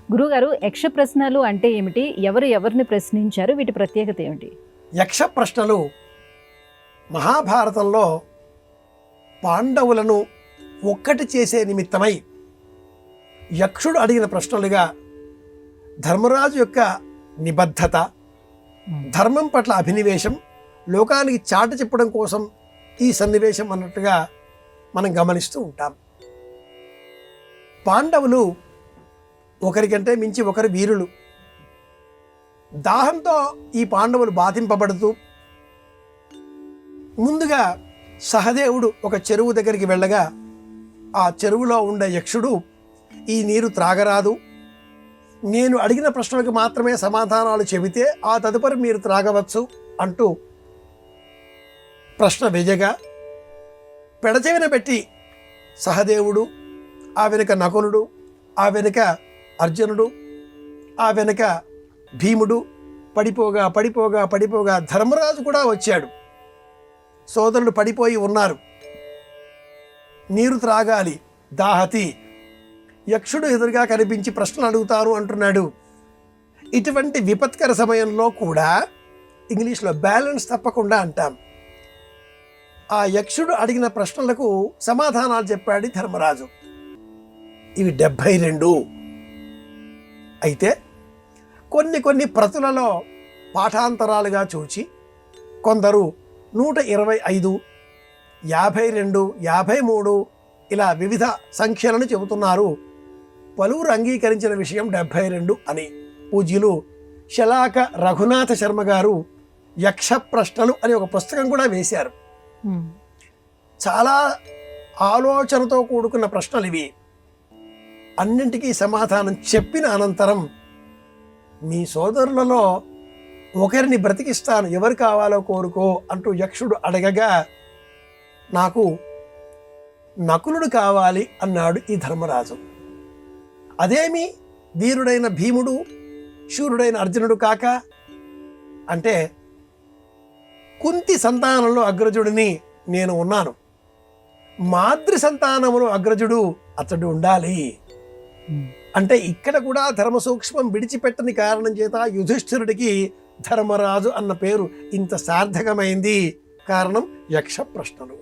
గురుగారు, యక్ష ప్రశ్నలు అంటే ఏమిటి? ఎవరు ఎవరిని ప్రశ్నించారు? వీటి ప్రత్యేకత ఏమిటి? యక్ష ప్రశ్నలు మహాభారతంలో పాండవులను ఒక్కటి చేసే నిమిత్తమై యక్షుడు అడిగిన ప్రశ్నలుగా ధర్మరాజు యొక్క నిబద్ధత, ధర్మం పట్ల అభినివేశం, లోకానికి చాటి చెప్పడం కోసం ఈ సన్నివేశం అన్నట్టుగా మనం గమనిస్తూ ఉంటాం. పాండవులు ఒకరికంటే మించి ఒకరు వీరులు. దాహంతో ఈ పాండవులు బాధింపబడుతూ ముందుగా సహదేవుడు ఒక చెరువు దగ్గరికి వెళ్ళగా ఆ చెరువులో ఉండే యక్షుడు, ఈ నీరు త్రాగరాదు, నేను అడిగిన ప్రశ్నలకు మాత్రమే సమాధానాలు చెబితే ఆ తదుపరి మీరు త్రాగవచ్చు అంటూ ప్రశ్న వేయగా పెడచెవిన పెట్టి సహదేవుడు, ఆ వెనుక నకులుడు, ఆ వెనుక అర్జునుడు, ఆ వెనుక భీముడు పడిపోగా పడిపోగా పడిపోగా ధర్మరాజు కూడా వచ్చాడు. సోదరులు పడిపోయి ఉన్నారు, నీరు త్రాగాలి, దాహతి. యక్షుడు ఎదురుగా కనిపించి ప్రశ్నలు అడుగుతారు అంటున్నాడు. ఇటువంటి విపత్కర సమయంలో కూడా ఇంగ్లీష్లో బ్యాలెన్స్ తప్పకుండా అంటాం. ఆ యక్షుడు అడిగిన ప్రశ్నలకు సమాధానాలు చెప్పాడు ధర్మరాజు. ఇవి 72. అయితే కొన్ని ప్రతులలో పాఠాంతరాలుగా చూచి కొందరు 125, 52, 53 ఇలా వివిధ సంఖ్యలను చెబుతున్నారు. పలువురు అంగీకరించిన విషయం 72 అని. పూజ్యులు శలాక రఘునాథ శర్మ గారు యక్ష ప్రశ్నలు అని ఒక పుస్తకం కూడా వేశారు. చాలా ఆలోచనతో కూడుకున్న ప్రశ్నలు ఇవి. అన్నింటికీ సమాధానం చెప్పిన అనంతరం మీ సోదరులలో ఒకరిని బ్రతికిస్తాను, ఎవరు కావాలో కోరుకో అంటూ యక్షుడు అడగగా నాకు నకులుడు కావాలి అన్నాడు ఈ ధర్మరాజు. అదేమి వీరుడైన భీముడు, శూరుడైన అర్జునుడు కాక అంటే కుంతి సంతానంలో అగ్రజుడిని నేను ఉన్నాను, మాతృ సంతానములో అగ్రజుడు అతడు ఉండాలి అంటే ఇక్కడ కూడా ధర్మ సూక్ష్మం విడిచిపెట్టని కారణం చేత యుధిష్ఠిరుడికి ధర్మరాజు అన్న పేరు ఇంత సార్థకమైంది. కారణం యక్ష ప్రశ్నలు.